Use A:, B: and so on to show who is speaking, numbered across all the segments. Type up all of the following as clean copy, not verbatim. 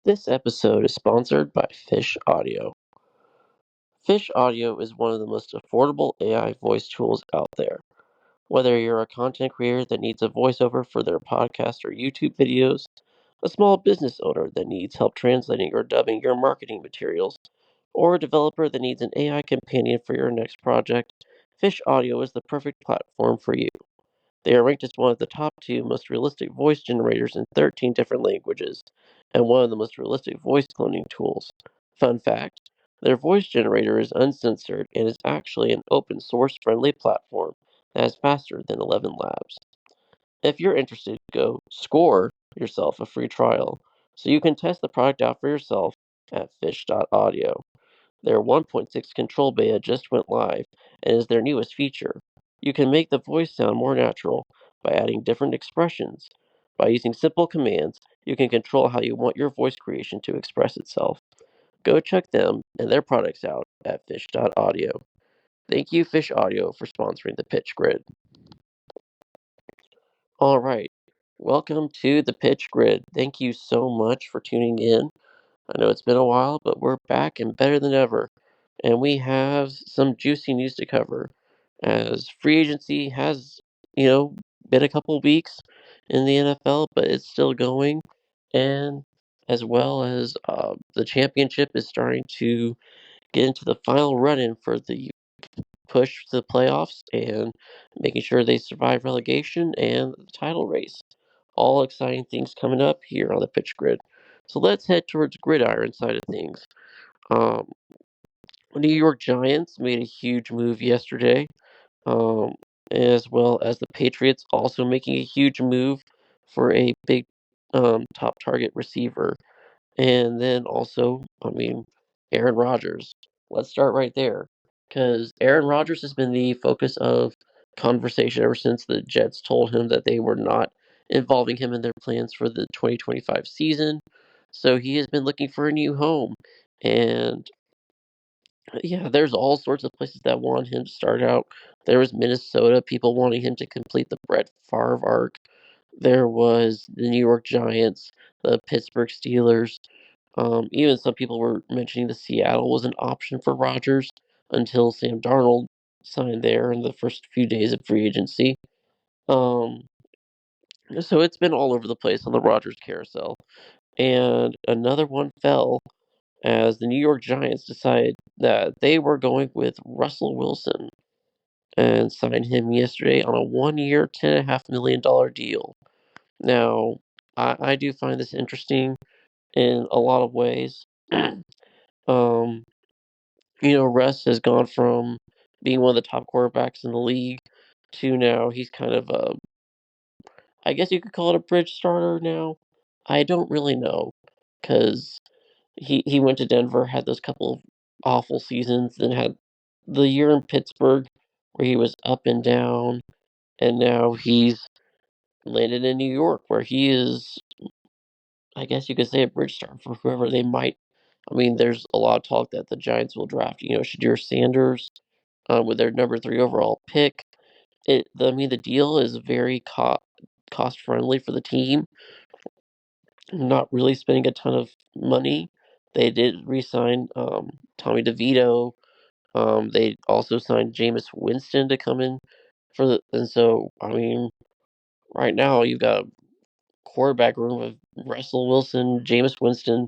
A: This episode is sponsored by Fish Audio. Fish Audio is one of the most affordable AI voice tools out there. Whether you're a content creator that needs a voiceover for their podcast or YouTube videos, a small business owner that needs help translating or dubbing your marketing materials, or a developer that needs an AI companion for your next project, Fish Audio is the perfect platform for you. They are ranked as one of the top two most realistic voice generators in 13 different languages, and one of the most realistic voice cloning tools. Fun fact, their voice generator is uncensored and is actually an open source friendly platform that is faster than 11 Labs. If you're interested, go score yourself a free trial so you can test the product out for yourself at fish.audio. Their 1.6 control beta just went live and is their newest feature. You can make the voice sound more natural by adding different expressions. By using simple commands, you can control how you want your voice creation to express itself. Go check them and their products out at fish.audio. Thank you, Fish Audio, for sponsoring the Pitch Grid. All right, welcome to the Pitch Grid. Thank you so much for tuning in. I know it's been a while, but we're back and better than ever. And we have some juicy news to cover as free agency has, you know, been a couple weeks in the NFL, but it's still going. And as well as the championship is starting to get into the final run in for the push to the playoffs and making sure they survive relegation and the title race. All exciting things coming up here on the pitch grid. So let's head towards gridiron side of things. Um, New York Giants made a huge move yesterday, um, as well as the Patriots also making a huge move for a big top target receiver. And then also, Aaron Rodgers. Let's start right there. Because Aaron Rodgers has been the focus of conversation ever since the Jets told him that they were not involving him in their plans for the 2025 season. So he has been looking for a new home. And yeah, there's all sorts of places that want him to start out. There was Minnesota, people wanting him to complete the Brett Favre arc. There was the New York Giants, the Pittsburgh Steelers. Even some people were mentioning the Seattle was an option for Rodgers until Sam Darnold signed there in the first few days of free agency. Um, so it's been all over the place on the Rodgers carousel. And another one fell as the New York Giants decided that they were going with Russell Wilson and signed him yesterday on a 1 year, $10.5 million deal. Now, I do find this interesting in a lot of ways. um, Russ has gone from being one of the top quarterbacks in the league to now he's kind of a, I guess you could call it a bridge starter now. I don't really know because he went to Denver, had those couple of awful seasons, then had the year in Pittsburgh where he was up and down, and now he's landed in New York where he is, I guess you could say, a bridge star for whoever they might. There's a lot of talk that the Giants will draft, Shadir Sanders with their number 3 overall pick. The deal is very cost friendly for the team. Not really spending a ton of money. They did re-sign Tommy DeVito. They also signed Jameis Winston to come in and so right now you've got a quarterback room of Russell Wilson, Jameis Winston,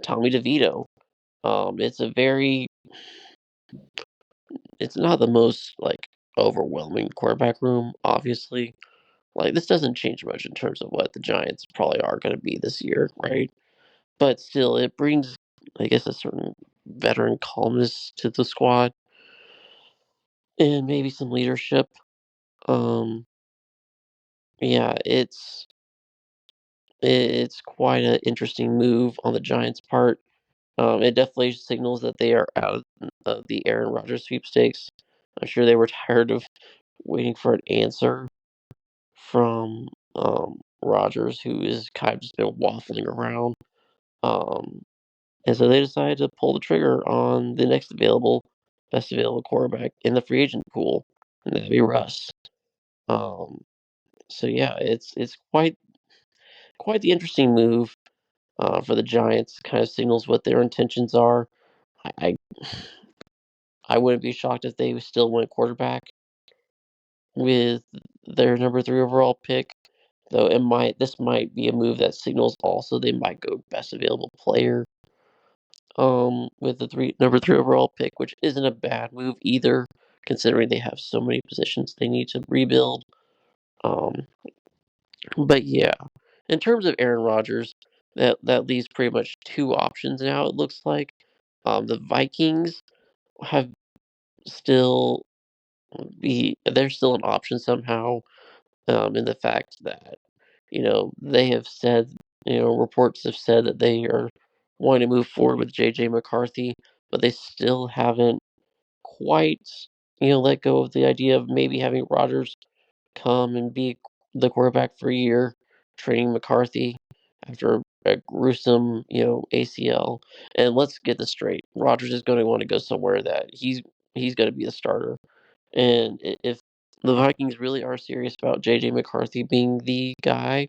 A: Tommy DeVito. It's a very, it's not the most like overwhelming quarterback room, obviously. Like this doesn't change much in terms of what the Giants probably are going to be this year, right? But still, it brings, I guess, a certain veteran calmness to the squad and maybe some leadership. Um, yeah, it's quite an interesting move on the Giants' part. It definitely signals that they are out of the Aaron Rodgers sweepstakes. I'm sure they were tired of waiting for an answer from Rodgers, who is kind of just been waffling around. Um, and so they decided to pull the trigger on the next best available quarterback in the free agent pool, and that'd be Russ. Um, so yeah, it's quite the interesting move. for the Giants kind of signals what their intentions are. I I wouldn't be shocked if they still went quarterback with their number 3 overall pick. Though this might be a move that signals also they might go best available player with the number 3 overall pick, which isn't a bad move either, considering they have so many positions they need to rebuild. Um, but yeah, in terms of Aaron Rodgers, that leaves pretty much two options now. It looks like the Vikings have still they're still an option somehow. In the fact that they have said reports have said that they are wanting to move forward with JJ McCarthy, but they still haven't quite let go of the idea of maybe having Rodgers come and be the quarterback for a year, training McCarthy after a gruesome, ACL. And let's get this straight: Rodgers is going to want to go somewhere that he's going to be a starter. And if the Vikings really are serious about JJ McCarthy being the guy,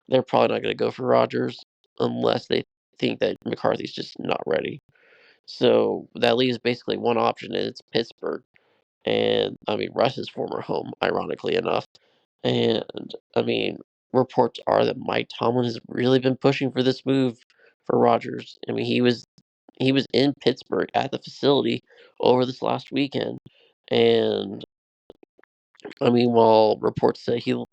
A: they're probably not going to go for Rodgers unless they think that McCarthy's just not ready. So that leaves basically one option, and it's Pittsburgh. And I mean, Russ's former home, ironically enough. And I mean, reports are that Mike Tomlin has really been pushing for this move for Rodgers. I mean, he was in Pittsburgh at the facility over this last weekend, and I mean, while reports say he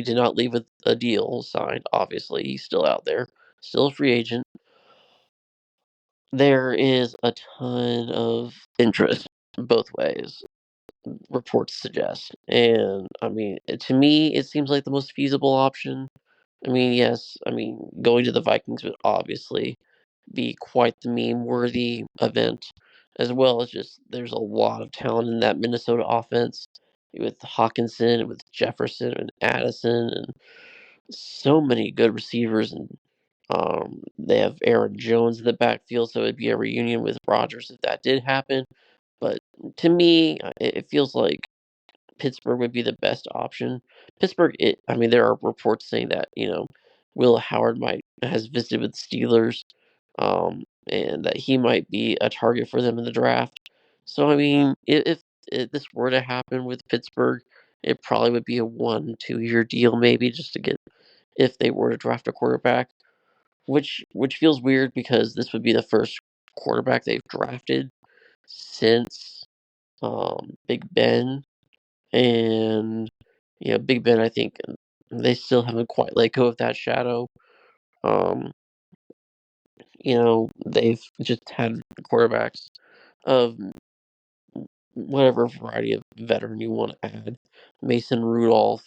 A: did not leave with a deal signed. Obviously, he's still out there, still a free agent. There is a ton of interest both ways, reports suggest. And I mean, to me, it seems like the most feasible option. I mean, yes, I mean, going to the Vikings would obviously be quite the meme worthy event, as well as just there's a lot of talent in that Minnesota offense with Hawkinson and with Jefferson and Addison and so many good receivers. And they have Aaron Jones in the backfield, so it'd be a reunion with Rodgers if that did happen. But to me, it feels like Pittsburgh would be the best option. Pittsburgh, I mean, there are reports saying that Will Howard might has visited with Steelers, and that he might be a target for them in the draft. So I mean, if this were to happen with Pittsburgh, it probably would be a 1-2 year deal, maybe just to get if they were to draft a quarterback, which feels weird because this would be the first quarterback they've drafted since Big Ben. And Big Ben, I think they still haven't quite let go of that shadow. Um, they've just had quarterbacks of whatever variety of veteran you want to add. Mason Rudolph.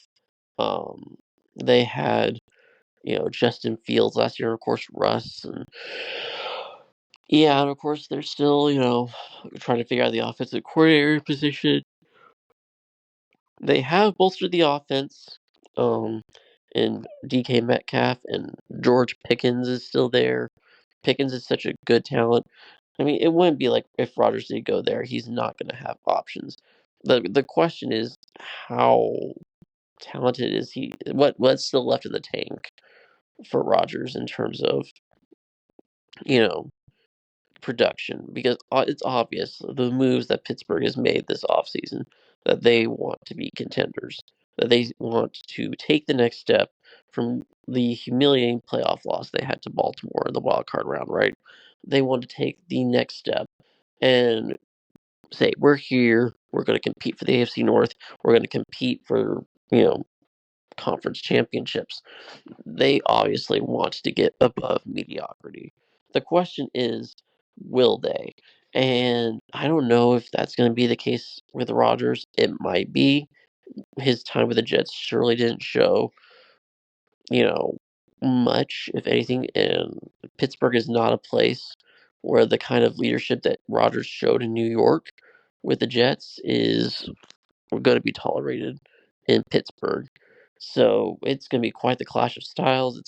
A: Um, they had Justin Fields last year, of course Russ, and yeah, and of course they're still trying to figure out the offensive coordinator position. They have bolstered the offense. Um, and DK Metcalf and George Pickens is still there. Pickens is such a good talent. I mean, it wouldn't be like if Rodgers did go there, he's not going to have options. The question is how talented is he? What's still left in the tank for Rodgers in terms of you know production, because it's obvious the moves that Pittsburgh has made this offseason that they want to be contenders, that they want to take the next step from the humiliating playoff loss they had to Baltimore in the wild card round, right? They want to take the next step and say, we're here, we're going to compete for the AFC North, we're going to compete for, you know, conference championships. They obviously want to get above mediocrity. The question is, will they? And I don't know if that's going to be the case with Rodgers. It might be. His time with the Jets surely didn't show, you know, much, if anything. And Pittsburgh is not a place where the kind of leadership that Rodgers showed in New York with the Jets is going to be tolerated in Pittsburgh. So it's going to be quite the clash of styles.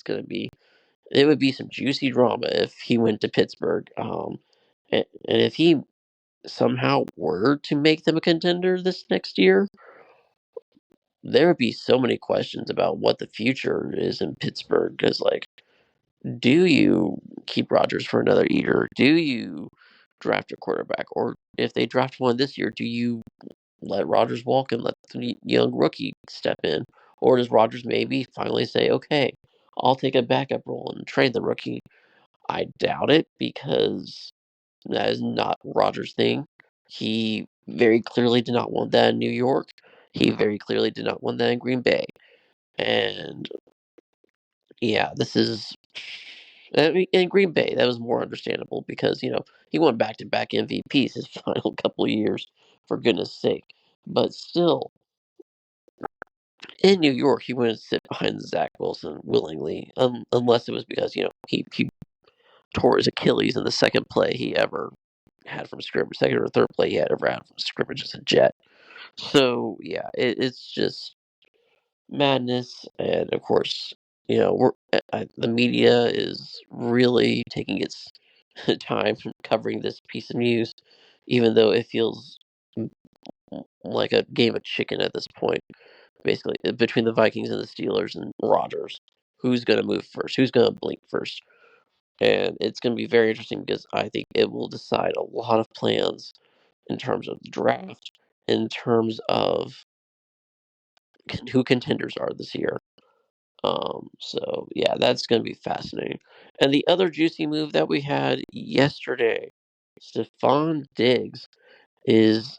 A: It would be some juicy drama if he went to Pittsburgh. And if he somehow were to make them a contender this next year, there would be so many questions about what the future is in Pittsburgh. Because, like, Do you keep Rodgers for another year? Do you draft a quarterback? Or if they draft one this year, do you let Rodgers walk and let the young rookie step in? Or does Rodgers maybe finally say, okay, I'll take a backup role and train the rookie? I doubt it because that is not Rodgers' thing. He very clearly did not want that in New York. He very clearly did not want that in Green Bay. And yeah, this is. I mean, in Green Bay, that was more understandable because, he won back to back MVPs his final couple of years, for goodness sake. But still, in New York, he wouldn't sit behind Zach Wilson willingly, unless it was because, he tore his Achilles in the second play he ever had from scrimmage, second or third play he had ever had from scrimmage as a Jet. So, yeah, it's just madness. And of course, the media is really taking its time covering this piece of news, even though it feels like a game of chicken at this point. Basically, between the Vikings and the Steelers and Rodgers, who's going to move first? Who's going to blink first? And it's going to be very interesting because I think it will decide a lot of plans in terms of the draft, in terms of who contenders are this year. So yeah, that's going to be fascinating. And the other juicy move that we had yesterday, Stephon Diggs is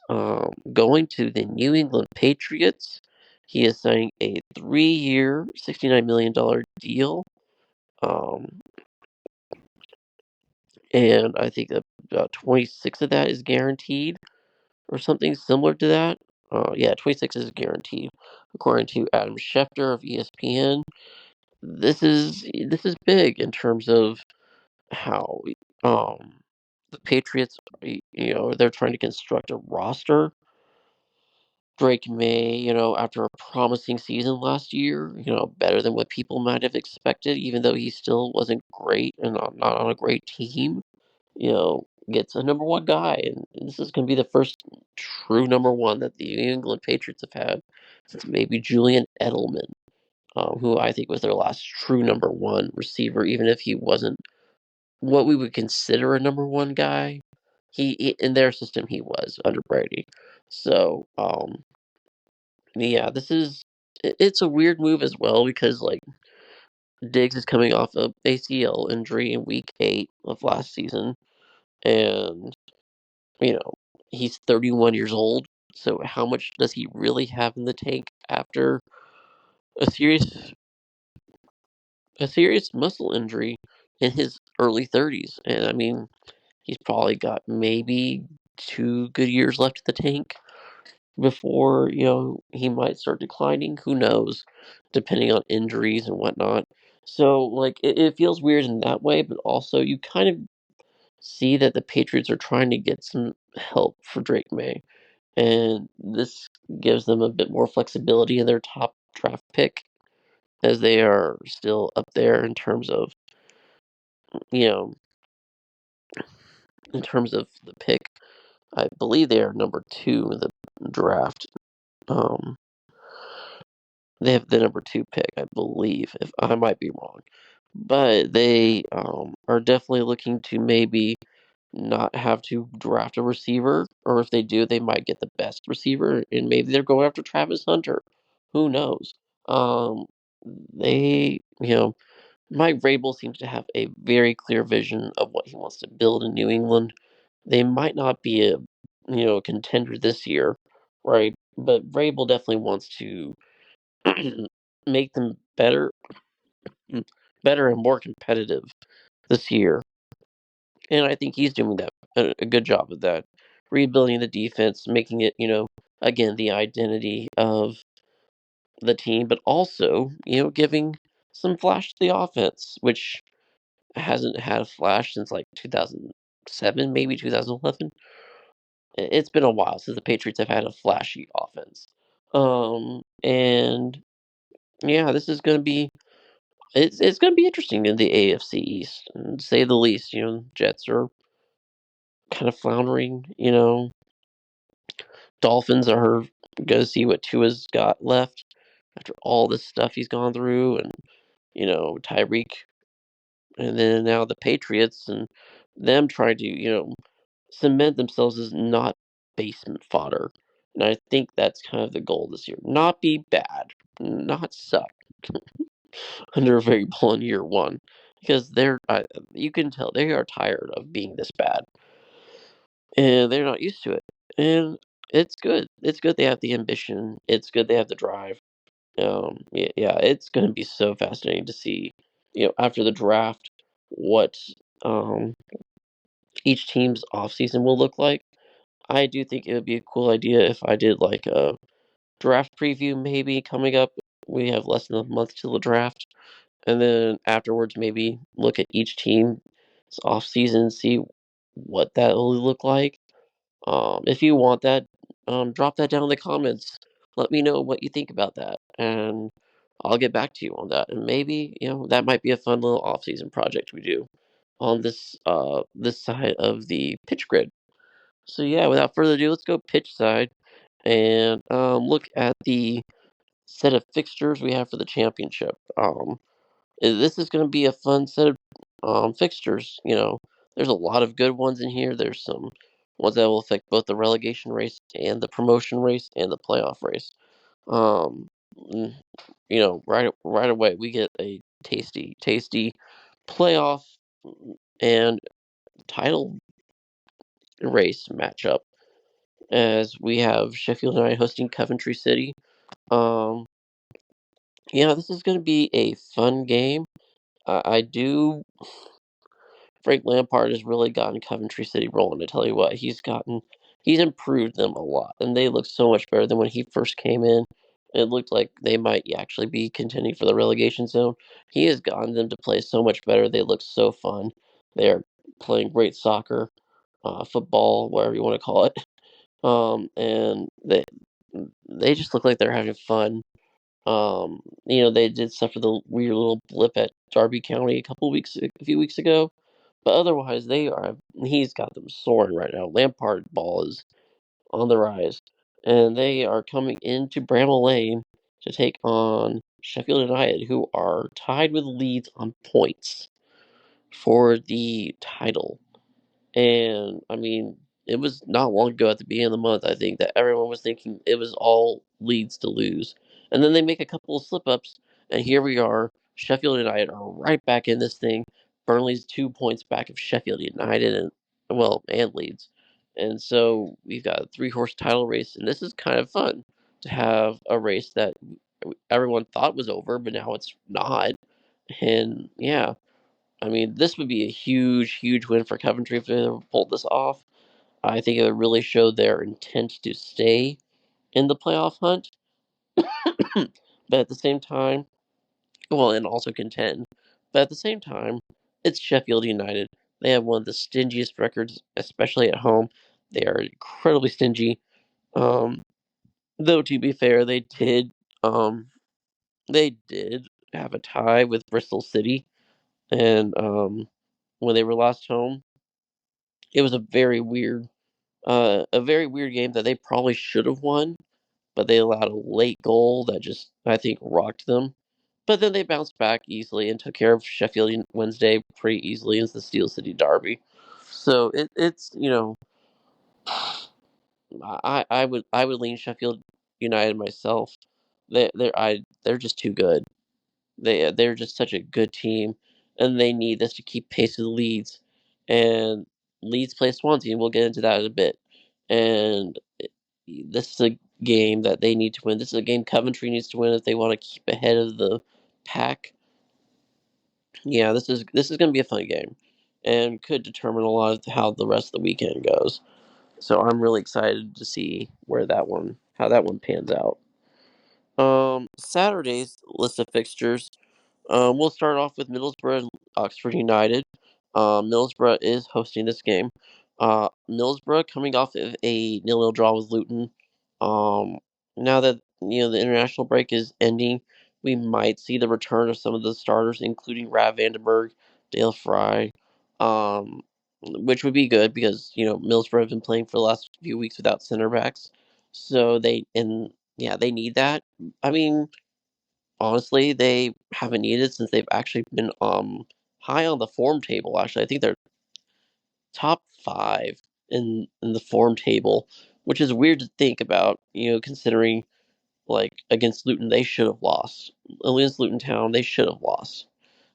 A: going to the New England Patriots. He is signing a 3-year, $69 million deal. Um, and I think that about 26 of that is guaranteed or something similar to that. Yeah, 26 is guaranteed, according to Adam Schefter of ESPN. This is big in terms of how the Patriots, they're trying to construct a roster. Drake May, after a promising season last year, better than what people might have expected, even though he still wasn't great and not on a great team, gets a number one guy. And this is going to be the first true number one that the New England Patriots have had since maybe Julian Edelman, who I think was their last true number one receiver, even if he wasn't what we would consider a number one guy. He in their system he was under Brady. So yeah, it's a weird move as well because like Diggs is coming off a ACL injury in week 8 of last season, and you know he's 31 years old. So how much does he really have in the tank after a serious a serious muscle injury in his early 30s? And I mean, he's probably got maybe 2 good years left in the tank before, he might start declining. Who knows? Depending on injuries and whatnot. So, like, it feels weird in that way, but also you kind of see that the Patriots are trying to get some help for Drake May. And this gives them a bit more flexibility in their top draft pick, as they are still up there you know, in terms of the pick. I believe they are number 2 in the draft. Um, they have the number 2 pick, I believe. If I might be wrong, but they are definitely looking to maybe not have to draft a receiver, or if they do, they might get the best receiver, and maybe they're going after Travis Hunter. Who knows? Um, they, Mike Vrabel seems to have a very clear vision of what he wants to build in New England. They might not be a contender this year, right? But Vrabel definitely wants to make them better and more competitive this year. And I think he's doing that a good job of that, rebuilding the defense, making it again the identity of the team, but also giving some flash to the offense, which hasn't had a flash since like 2007, maybe 2011. It's been a while since the Patriots have had a flashy offense. And yeah, this is going to be it's going to be interesting in the AFC East, and to say the least. Jets are kind of floundering. Dolphins are going to see what Tua's got left after all this stuff he's gone through, and Tyreek and then now the Patriots and them trying to, cement themselves as not basement fodder. And I think that's kind of the goal this year. Not be bad, not suck under a very blunt year one, because you can tell they are tired of being this bad, and they're not used to it. And it's good. It's good they have the ambition. It's good they have the drive. Yeah, it's going to be so fascinating to see, after the draft, what um each team's offseason will look like. I do think it would be a cool idea if I did like a draft preview maybe coming up. We have less than a month till the draft. And then afterwards, maybe look at each team's off season, see what that will look like. If you want that, drop that down in the comments. Let me know what you think about that, and I'll get back to you on that. And maybe that might be a fun little off season project we do on this side of the pitch grid. So yeah, without further ado, let's go pitch side and look at the set of fixtures we have for the championship. This is going to be a fun set of fixtures. There's a lot of good ones in here. There's some ones that will affect both the relegation race and the promotion race and the playoff race. Um, mm, right away we get a tasty playoff and title race matchup as we have Sheffield United hosting Coventry City. Um, yeah, this is going to be a fun game. I do. Frank Lampard has really gotten Coventry City rolling. To tell you what, he's improved them a lot, and they look so much better than when he first came in. It looked like they might actually be contending for the relegation zone. He has gotten them to play so much better. They look so fun. They're playing great soccer, football, whatever you want to call it. And they just look like they're having fun. They did suffer the weird little blip at Derby County a few weeks ago, but otherwise he's got them soaring right now. Lampard ball is on the rise, and they are coming into Bramall Lane to take on Sheffield United, who are tied with Leeds on points for the title. And I mean, it was not long ago at the beginning of the month, I think, that everyone was thinking it was all Leeds to lose. And then they make a couple of slip ups, and here we are. Sheffield United are right back in this thing. Burnley's 2 points back of Sheffield United and Leeds. And so we've got a three-horse title race, and this is kind of fun to have a race that everyone thought was over, but now it's not. And yeah, I mean, this would be a huge win for Coventry if they ever pulled this off. I think it would really show their intent to stay in the playoff hunt, but at the same time, well, and also contend. But at the same time, it's Sheffield United. They have one of the stingiest records, especially at home. They are incredibly stingy. Um, though to be fair, um, they did have a tie with Bristol City, and when they were last home, it was a very weird game that they probably should have won, but they allowed a late goal that just I think rocked them. But then they bounced back easily and took care of Sheffield Wednesday pretty easily as the Steel City Derby. So it's I would lean Sheffield United myself. They're just too good. They're just such a good team, and they need this to keep pace with Leeds. And Leeds play Swansea, and we'll get into that in a bit. And this is a game that they need to win. This is a game Coventry needs to win if they want to keep ahead of the pack. Yeah, this is going to be a fun game, and could determine a lot of how the rest of the weekend goes. So I'm really excited to see how that one pans out. Saturday's list of fixtures. We'll start off with Middlesbrough and Oxford United. Middlesbrough is hosting this game. Middlesbrough coming off of a 0-0 draw with Luton. Um, Now that the international break is ending, we might see the return of some of the starters, including Rav Vandenberg, Dale Fry, um, which would be good because Middlesbrough have been playing for the last few weeks without center backs, so they need that. I mean, honestly, they haven't needed since they've actually been high on the form table, actually. I think they're top 5 in the form table, which is weird to think about, considering, like, against Luton, they should have lost. Against Luton Town, they should have lost.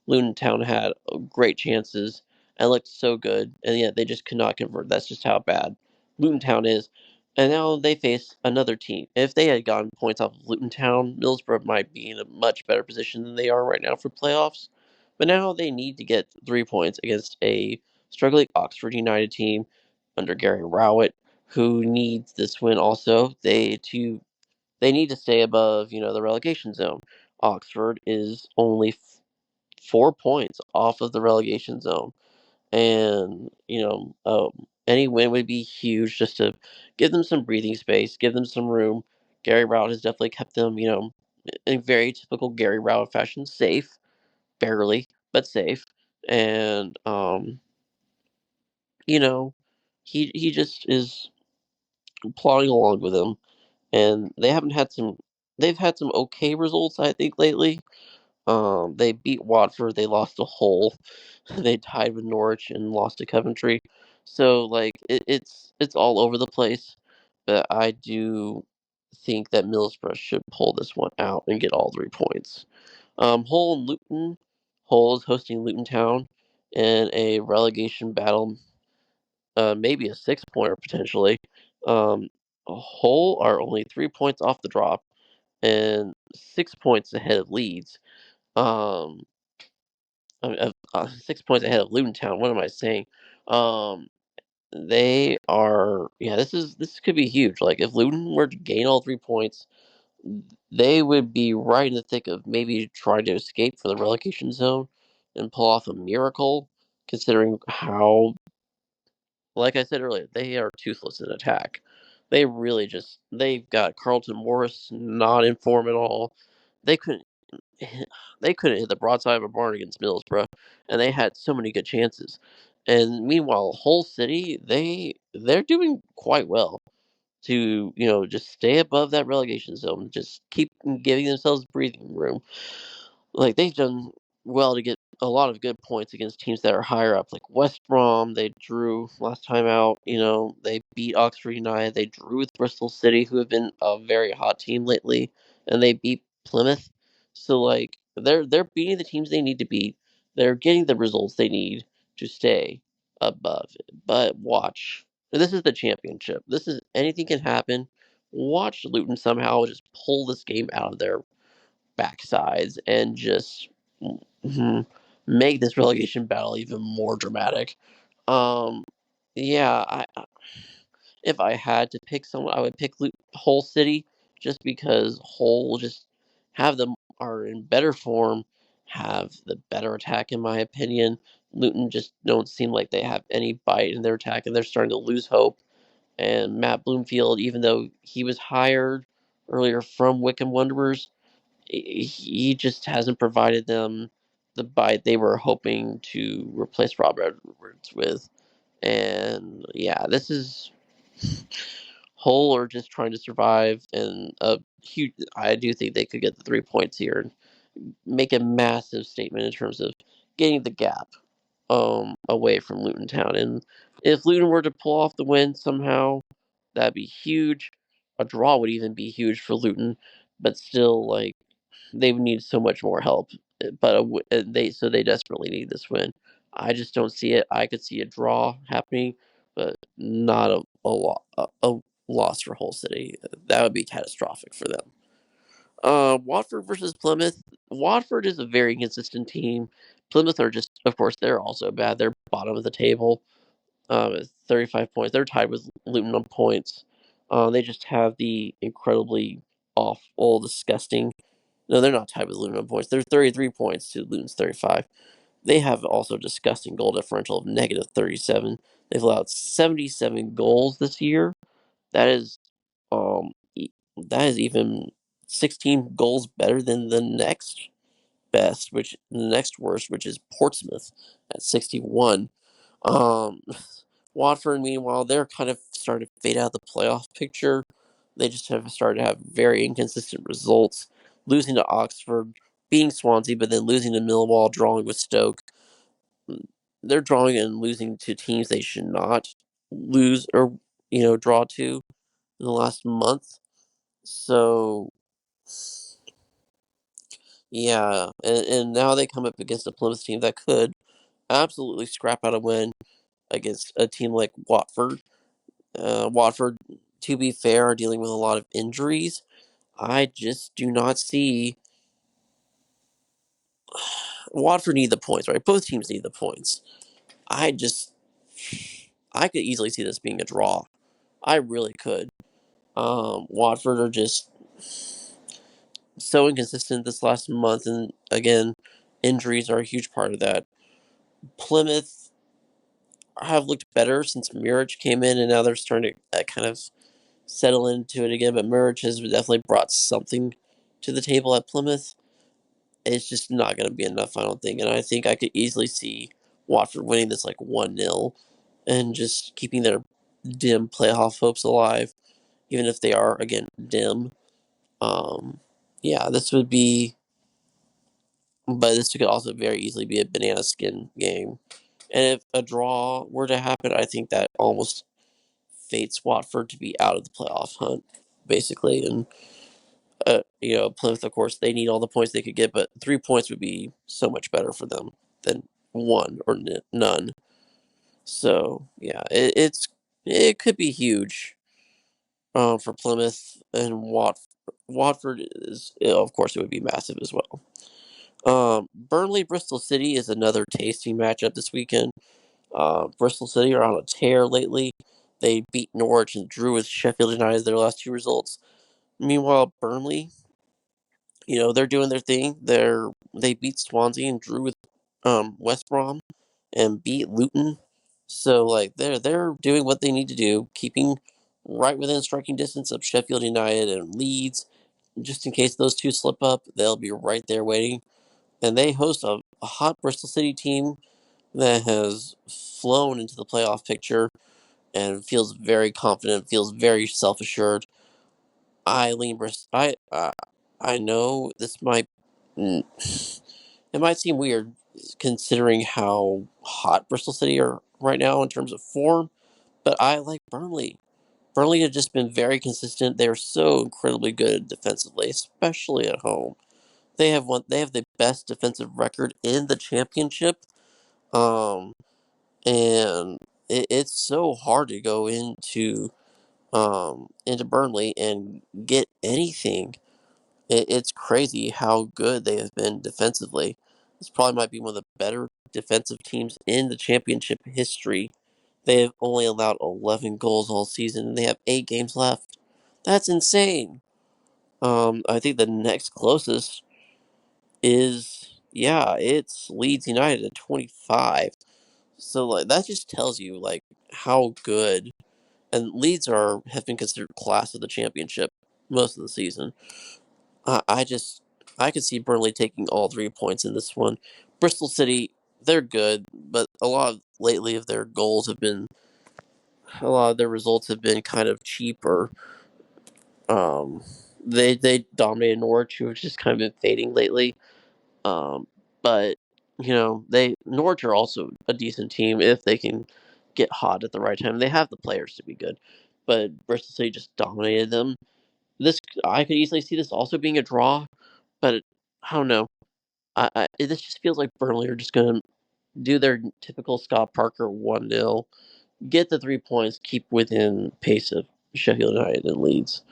A: Luton Town had great chances and looked so good, and yet they just could not convert. That's just how bad Luton Town is. And now they face another team. If they had gotten points off of Luton Town, Middlesbrough might be in a much better position than they are right now for playoffs. But now they need to get 3 points against a struggling Oxford United team under Gary Rowett, who needs this win also. They need to stay above, the relegation zone. Oxford is only 4 points off of the relegation zone, and any win would be huge just to give them some breathing space, give them some room. Gary Rowett has definitely kept them, in very typical Gary Rowett fashion, safe, barely, but safe, and you know, he just is plodding along with them, and they've had some okay results, I think, lately. They beat Watford, they lost to Hull, they tied with Norwich and lost to Coventry. So like it's all over the place, but I do think that Middlesbrough should pull this one out and get all 3 points. Hull and Luton. Hull is hosting Luton Town in a relegation battle, maybe a 6 pointer potentially. Um, Hull are only 3 points off the drop and 6 points ahead of Leeds. Um, 6 points ahead of Luton Town. What am I saying? Um, they are. Yeah, this could be huge. Like if Luton were to gain all 3 points, they would be right in the thick of maybe trying to escape from the relegation zone and pull off a miracle. Considering how, like I said earlier, they are toothless in attack. They've got Carlton Morris not in form at all. They couldn't they couldn't hit the broadside of a barn against Middlesbrough, and they had so many good chances. And meanwhile, Hull City, they're doing quite well to just stay above that relegation zone, just keep giving themselves breathing room. Like they've done well to get a lot of good points against teams that are higher up, like West Brom. They drew last time out. They beat Oxford United. They drew with Bristol City, who have been a very hot team lately, and they beat Plymouth. So like they're beating the teams they need to beat. They're getting the results they need to stay above. But watch, this is the championship. This is anything can happen. Watch Luton somehow just pull this game out of their backsides and just mhm, make this relegation battle even more dramatic. Um, yeah, if I had to pick someone, I would pick Hull City just because Hull just have them are in better form, have the better attack in my opinion. Luton just don't seem like they have any bite in their attack, and they're starting to lose hope. And Matt Bloomfield, even though he was hired earlier from Wycombe Wanderers, he just hasn't provided them the bite they were hoping to replace Robert Edwards with. And yeah, this is Hull are just trying to survive, and a huge. I do think they could get the 3 points here and make a massive statement in terms of getting the gap away from Luton Town. And if Luton were to pull off the win somehow, that'd be huge. A draw would even be huge for Luton, but still, like they would need so much more help. But they desperately need this win. I just don't see it. I could see a draw happening, but not a loss for Hull City. That would be catastrophic for them. Watford versus Plymouth. Watford is a very consistent team. Plymouth are just, of course, they're also bad. They're bottom of the table, 35 points. They're tied with Luton on points. They just have the incredibly awful, disgusting. No, they're not tied with Luton on points. They're 33 points to Luton's 35. They have also disgusting goal differential of negative 37. They've allowed 77 goals this year. That is, um, that is even 16 goals better than the next best, which the next worst, which is Portsmouth at 61. Um, Watford, meanwhile, they're kind of starting to fade out of the playoff picture. They just have started to have very inconsistent results, losing to Oxford, beating Swansea, but then losing to Millwall, drawing with Stoke. they're drawing and losing to teams they should not lose or draw to in the last month. So yeah, and now they come up against a Plymouth team that could absolutely scrap out a win against a team like Watford. Watford, to be fair, are dealing with a lot of injuries. I just do not see Watford need the points, right? Both teams need the points. I just, I could easily see this being a draw. I really could. Watford are just so inconsistent this last month, and again, injuries are a huge part of that. Plymouth have looked better since Muric came in, and now they're starting to kind of settle into it again. But Muric has definitely brought something to the table at Plymouth. It's just not going to be enough, I don't think. And I think I could easily see Watford winning this like 1-0 and just keeping their dim playoff hopes alive, even if they are, again, dim. Um, yeah, this would be, but this could also very easily be a banana skin game. And if a draw were to happen, I think that almost fates Watford to be out of the playoff hunt, basically. And Plymouth, of course, they need all the points they could get, but 3 points would be so much better for them than one or none. So yeah, it could be huge for Plymouth and Watford is, of course, it would be massive as well. Burnley Bristol City is another tasty matchup this weekend. Bristol City are on a tear lately. They beat Norwich and drew with Sheffield United their last two results. Meanwhile, Burnley, they're doing their thing. They beat Swansea and drew with West Brom and beat Luton. So like they're doing what they need to do, keeping right within striking distance of Sheffield United and Leeds. Just in case those two slip up, they'll be right there waiting. And they host a hot Bristol City team that has flown into the playoff picture and feels very confident, feels very self assured. I lean Bristol. I know this might mm, it might seem weird considering how hot Bristol City are right now in terms of form, but I like Burnley. Burnley have just been very consistent. They're so incredibly good defensively, especially at home. They have the best defensive record in the championship. Um and it's so hard to go into Burnley and get anything. It's crazy how good they have been defensively. This probably might be one of the better defensive teams in the championship history. They have only allowed 11 goals all season, and they have 8 games left. That's insane. I think the next closest is, yeah, it's Leeds United at 25. So like that just tells you like how good, and Leeds are have been considered class of the championship most of the season. I just I could see Burnley taking all 3 points in this one. Bristol City, they're good, but a lot of lately of their goals have been a lot of their results have been kind of cheap or um they dominated Norwich, who has just kind of been fading lately. Um but they Norwich are also a decent team if they can get hot at the right time. They have the players to be good. But Bristol City just dominated them. This I could easily see this also being a draw, but I don't know. This just feels like Burnley are just going to do their typical Scott Parker 1-0, get the 3 points, keep within pace of Sheffield United and Leeds.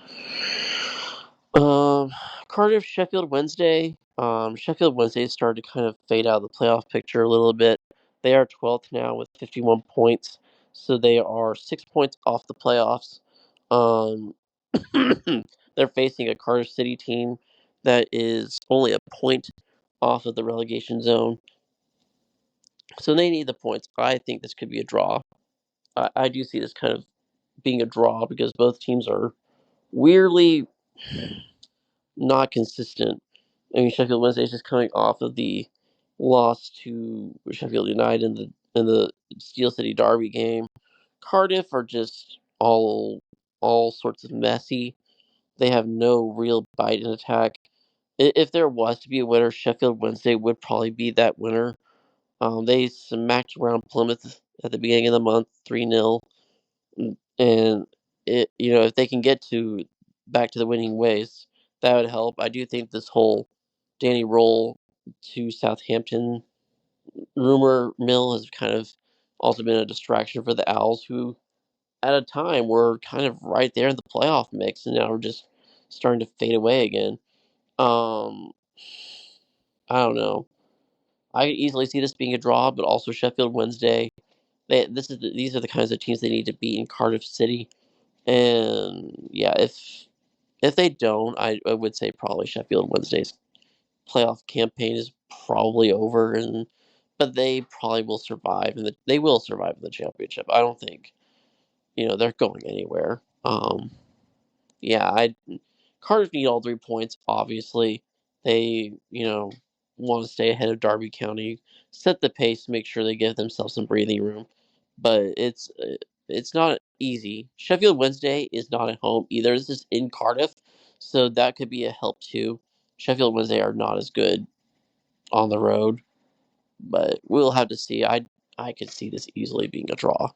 A: Um, Cardiff Sheffield Wednesday. Sheffield Wednesday started to kind of fade out of the playoff picture a little bit. They are 12th now with 51 points, so they are 6 points off the playoffs. Um, they're facing a Cardiff City team that is only a point off of the relegation zone. So they need the points. I think this could be a draw. I do see this kind of being a draw because both teams are weirdly not consistent. I mean, Sheffield Wednesday is just coming off of the loss to Sheffield United in the Steel City Derby game. Cardiff are just all sorts of messy. They have no real bite in attack. If there was to be a winner, Sheffield Wednesday would probably be that winner. They smacked around Plymouth at the beginning of the month, 3-0, and if they can get to back to the winning ways, that would help. I do think this whole Danny Roll to Southampton rumor mill has kind of also been a distraction for the Owls, who at a time were kind of right there in the playoff mix, and now we're just starting to fade away again. Um, I don't know. I could easily see this being a draw, but also Sheffield Wednesday. These are the kinds of teams they need to beat in Cardiff City, and yeah, if they don't, I would say probably Sheffield Wednesday's playoff campaign is probably over, but they probably will survive, and they will survive in the championship. I don't think they're going anywhere. Yeah, Cardiff need all 3 points. Obviously, they want to stay ahead of Derby County, set the pace, make sure they give themselves some breathing room. But it's not easy. Sheffield Wednesday is not at home either. This is in Cardiff, so that could be a help too. Sheffield Wednesday are not as good on the road, but we'll have to see. I could see this easily being a draw.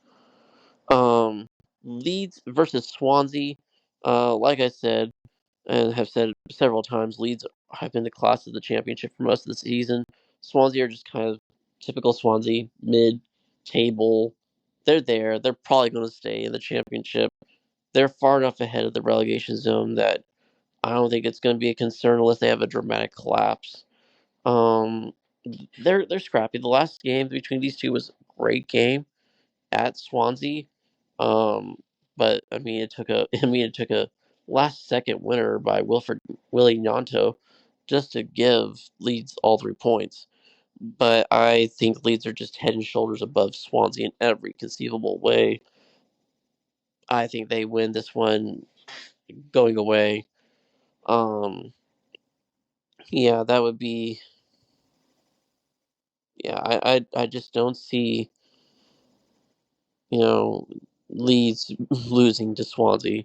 A: Um, Leeds versus Swansea. Like I said, and have said several times, Leeds have been the class of the championship for most of the season. Swansea are just kind of typical Swansea, mid-table. They're there. They're probably going to stay in the championship. They're far enough ahead of the relegation zone that I don't think it's going to be a concern unless they have a dramatic collapse. Um, they're scrappy. The last game between these two was a great game at Swansea. Um, but I mean, it took a last second winner by Willie Gnonto just to give Leeds all 3 points. But I think Leeds are just head and shoulders above Swansea in every conceivable way. I think they win this one going away. Um, yeah, that would be. Yeah, I just don't see you know Leeds losing to Swansea.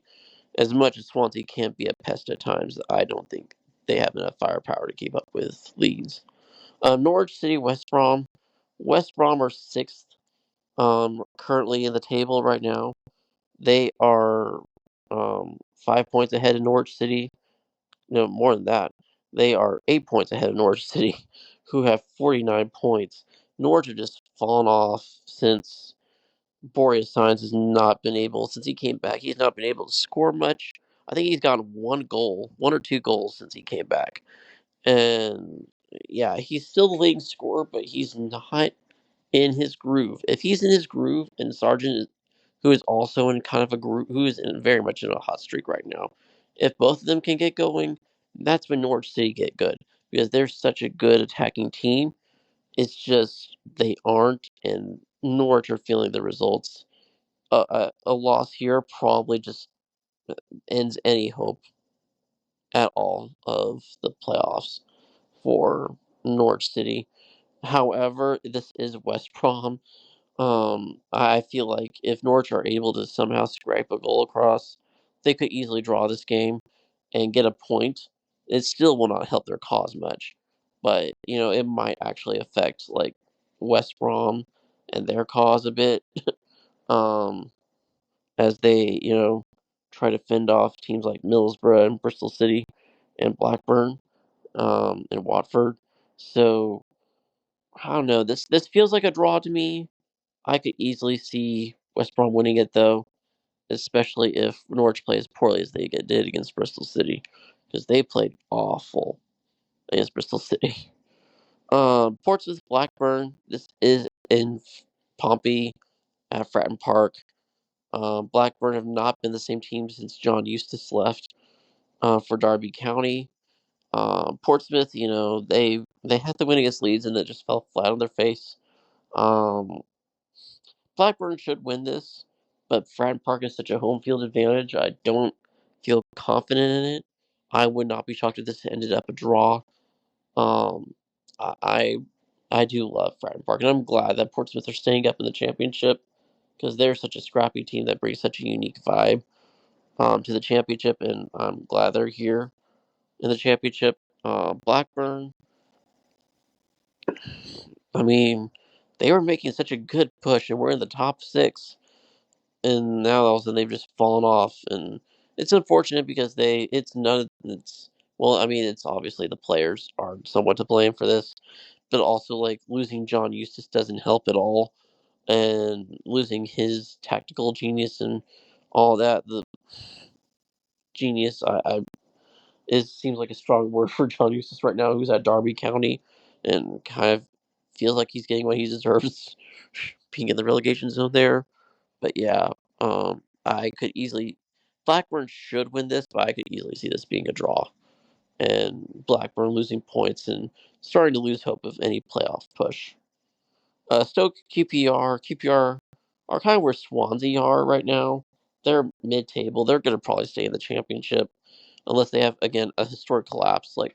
A: As much as Swansea can be a pest at times, I don't think they have enough firepower to keep up with Leeds. Norwich City, West Brom. West Brom are sixth currently in the table right now. They are 5 points ahead of Norwich City. No, more than that. They are 8 points ahead of Norwich City, who have 49 points. Norwich have just fallen off since Boreas Signs has not been able, since he came back, he's not been able to score much. I think he's gotten 1 or 2 goals since he came back. And yeah, he's still the leading scorer, but he's not in his groove. If he's in his groove, and Sargent, who is also in kind of a groove, who is very much in a hot streak right now, if both of them can get going, that's when Norwich City get good because they're such a good attacking team. It's just they aren't, and Norwich are feeling the results. A loss here probably just ends any hope at all of the playoffs for Norwich City. However, this is West Brom. I feel like if Norwich are able to somehow scrape a goal across, they could easily draw this game and get a point. It still will not help their cause much, but it might actually affect like West Brom and their cause a bit. Um, as they, try to fend off teams like Middlesbrough and Bristol City and Blackburn and Watford. So I don't know. This feels like a draw to me. I could easily see West Brom winning it though, especially if Norwich play as poorly as they did against Bristol City, because they played awful against Bristol City. Portsmouth Blackburn. This is in Pompey at Fratton Park. Blackburn have not been the same team since John Eustace left for Derby County. Portsmouth, they had to win against Leeds and it just fell flat on their face. Um, Blackburn should win this, but Fratton Park is such a home field advantage. I don't feel confident in it. I would not be shocked if this ended up a draw. Um, I I I do love Fratton Park, and I'm glad that Portsmouth are staying up in the championship because they're such a scrappy team that brings such a unique vibe to the championship, and I'm glad they're here in the championship. Blackburn, I mean, they were making such a good push, and we're in the top six, and now all of a sudden they've just fallen off, and it's unfortunate because it's none. It's well, I mean, it's obviously the players are somewhat to blame for this, but also like losing John Eustace doesn't help at all, and losing his tactical genius and all that. The genius, it seems like a strong word for John Eustace right now, who's at Derby County, and kind of feels like he's getting what he deserves, being in the relegation zone there. But yeah, I could easily Blackburn should win this, but I could easily see this being a draw, and Blackburn losing points and starting to lose hope of any playoff push. Stoke QPR are kind of where Swansea are right now. They're mid-table. They're going to probably stay in the championship unless they have again a historic collapse. Like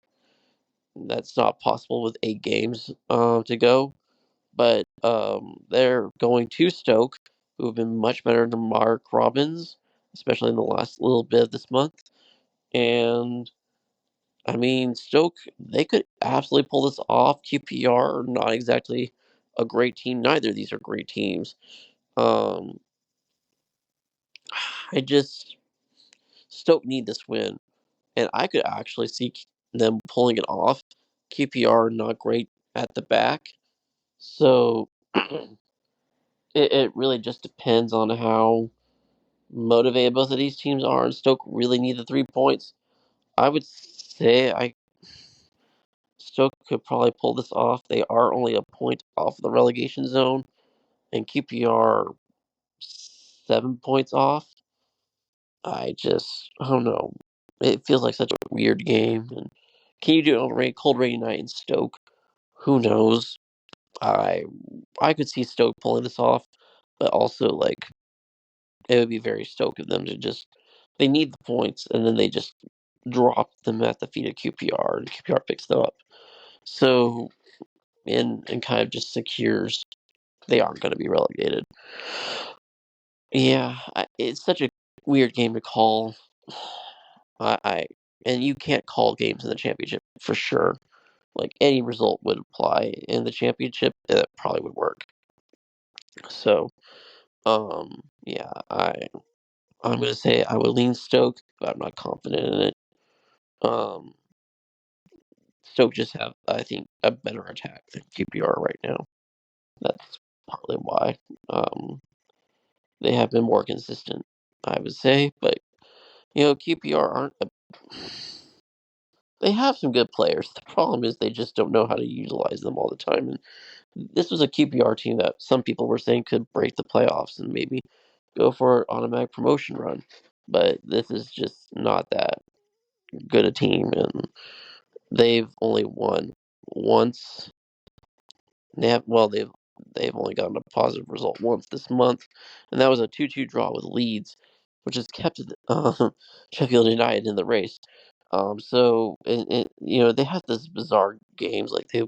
A: that's not possible with 8 games to go. But they're going to Stoke, who have been much better than Mark Robbins, especially in the last little bit of this month. And I mean, Stoke, they could absolutely pull this off. QPR, not exactly a great team. Neither of these are great teams. Um, I just Stoke need this win, and I could actually see them pulling it off. QPR not great at the back, so it really just depends on how motivated both of these teams are, and Stoke really need the 3 points. I would say I Stoke could probably pull this off. They are only a point off the relegation zone, and QPR 7 points off. I don't know. It feels like such a weird game. And can you do it on a cold rainy night in Stoke? Who knows? I I could see Stoke pulling this off, but also like it would be very Stoke of them to just they need the points and then they just drop them at the feet of QPR and QPR picks them up. So and kind of just secures they aren't going to be relegated. Yeah, it's such a weird game to call. I and you can't call games in the championship for sure. Like any result would apply in the championship, that probably would work. So, yeah, I'm gonna say I would lean Stoke, but I'm not confident in it. Um, Stoke just have, I think, a better attack than QPR right now. That's partly why. Um, they have been more consistent, I would say, but QPR aren't. They have some good players. The problem is they just don't know how to utilize them all the time. And this was a QPR team that some people were saying could break the playoffs and maybe go for an automatic promotion run. But this is just not that good a team, and they've only won once. They've only gotten a positive result once this month, and that was a 2-2 draw with Leeds, which has kept Sheffield United in the race. So they have this bizarre games like they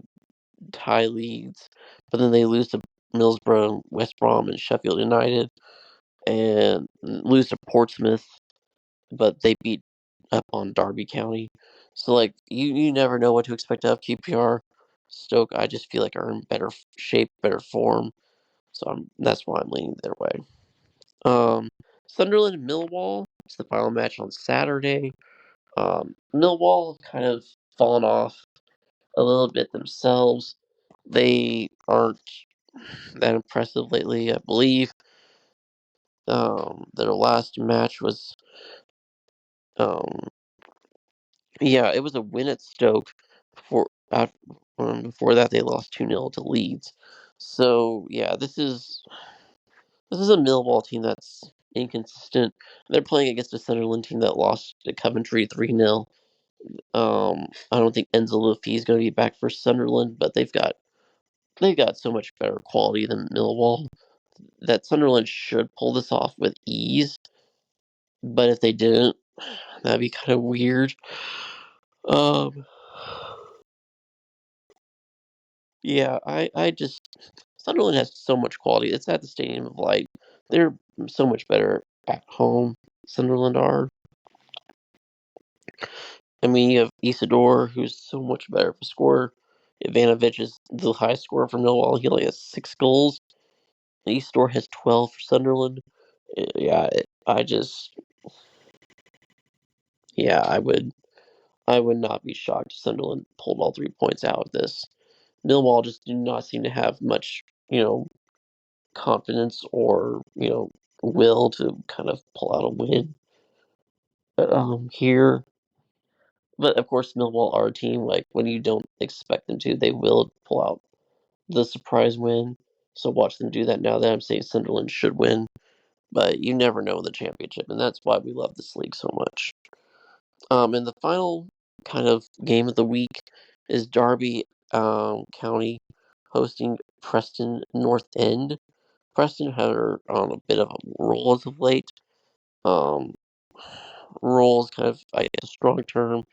A: tie Leeds, but then they lose to Middlesbrough, West Brom, and Sheffield United, and lose to Portsmouth, but they beat up on Derby County. So like you never know what to expect out of QPR. Stoke, I just feel like are in better shape, better form. So that's why I'm leaning their way. Sunderland Millwall. It's the final match on Saturday. Millwall kind of fallen off a little bit themselves. They aren't that impressive lately, I believe. Their last match was, um, yeah, it was a win at Stoke. Before that, they lost 2-0 to Leeds. So yeah, this is a Millwall team that's inconsistent. They're playing against a Sunderland team that lost to Coventry 3-0. I don't think Enzo Luffy is going to be back for Sunderland, but they've got so much better quality than Millwall that Sunderland should pull this off with ease. But if they didn't, that'd be kind of weird. Um, yeah, I just Sunderland has so much quality. It's at the Stadium of Light. They're so much better at home. Sunderland are. I mean, you have Isidore, who's so much better of a scorer. Ivanovic is the highest scorer for Millwall. He only has 6 goals. Eastor has 12 for Sunderland. Yeah, yeah, I would not be shocked if Sunderland pulled all 3 points out of this. Millwall just do not seem to have much, confidence or, will to kind of pull out a win. But here, but of course, Millwall are a team like when you don't expect them to, they will pull out the surprise win. So watch them do that now that I'm saying Sunderland should win. But you never know in the championship, and that's why we love this league so much. And the final kind of game of the week is Derby County hosting Preston North End. Preston had on a bit of a roll as of late. Um, roll is kind of, I guess, a strong term,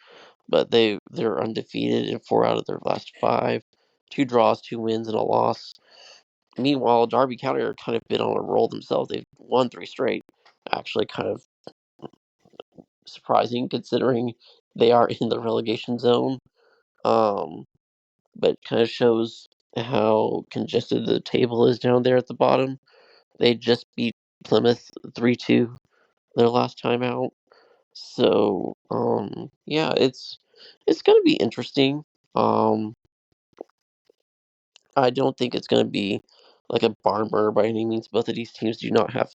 A: but they're undefeated in 4 out of their last 5, 2 draws, 2 wins, and a loss. Meanwhile, Derby County are kind of been on a roll themselves. They've won 3 straight. Actually, kind of surprising considering they are in the relegation zone. Um, but kind of shows how congested the table is down there at the bottom. They just beat Plymouth 3-2 their last time out. So, yeah, it's gonna be interesting. Um, I don't think it's gonna be like a barn burner by any means. Both of these teams do not have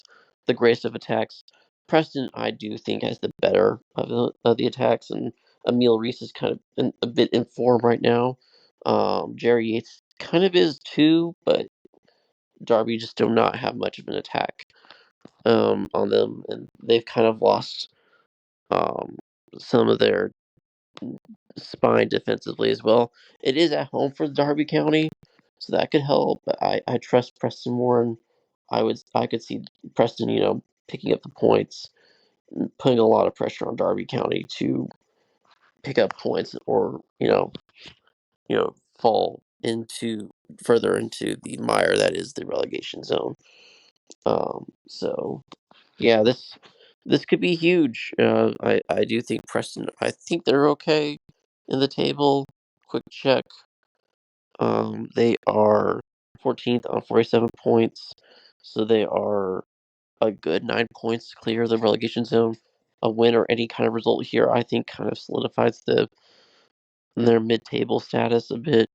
A: the greatest of attacks. Preston, I do think, has the better of the attacks, and Emil Reese is kind of a bit in form right now. Jerry Yates kind of is too, but Derby just do not have much of an attack on them, and they've kind of lost um, some of their spine defensively as well. It is at home for Derby County, so that could help. But I trust Preston more, and I could see Preston, picking up the points, and putting a lot of pressure on Derby County to pick up points, or fall into further into the mire that is the relegation zone. So yeah, this could be huge. I do think Preston. I think they're okay in the table. Quick check. They are 14th on 47 points, so they are a good 9 points to clear the relegation zone. A win or any kind of result here, I think, kind of solidifies their mid-table status a bit.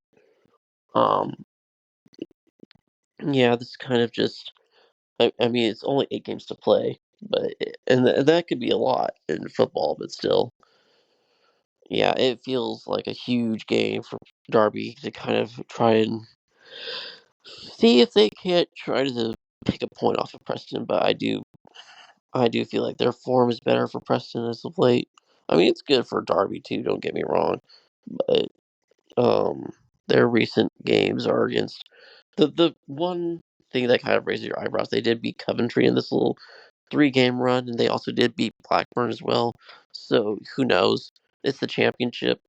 A: Um, yeah, this kind of just. I mean, it's only 8 games to play, but that could be a lot in football, but still, yeah, it feels like a huge game for Derby to kind of try and see if they can't try to pick a point off of Preston. But I do feel like their form is better for Preston as of late. I mean, it's good for Derby too. Don't get me wrong, but um, their recent games are against the one thing that kind of raises your eyebrows. They did beat Coventry in this little 3-game run, and they also did beat Blackburn as well. So who knows? It's the championship.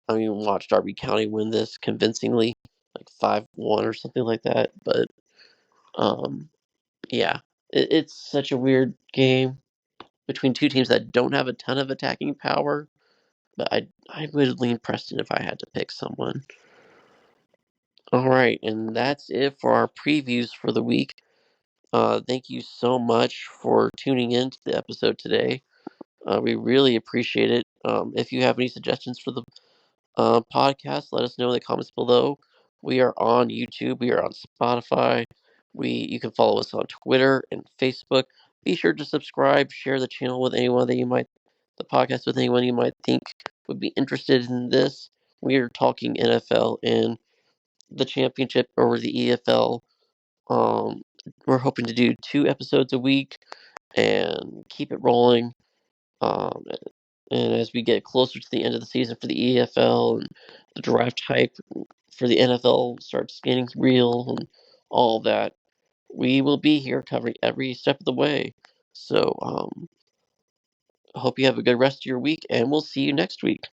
A: I mean, watch Derby County win this convincingly, like 5-1 or something like that. But um, yeah, it's such a weird game between two teams that don't have a ton of attacking power. But I would lean Preston if I had to pick someone. All right, and that's it for our previews for the week. Thank you so much for tuning in to the episode today. We really appreciate it. If you have any suggestions for the podcast, let us know in the comments below. We are on YouTube. We are on Spotify. You can follow us on Twitter and Facebook. Be sure to subscribe, share the channel with anyone the podcast with anyone you might think would be interested in this. We are talking NFL and the championship over the EFL. Um, we're hoping to do 2 episodes a week and keep it rolling. Um, and as we get closer to the end of the season for the EFL and the draft hype for the NFL starts getting real and all of that, we will be here covering every step of the way. So, I hope you have a good rest of your week, and we'll see you next week.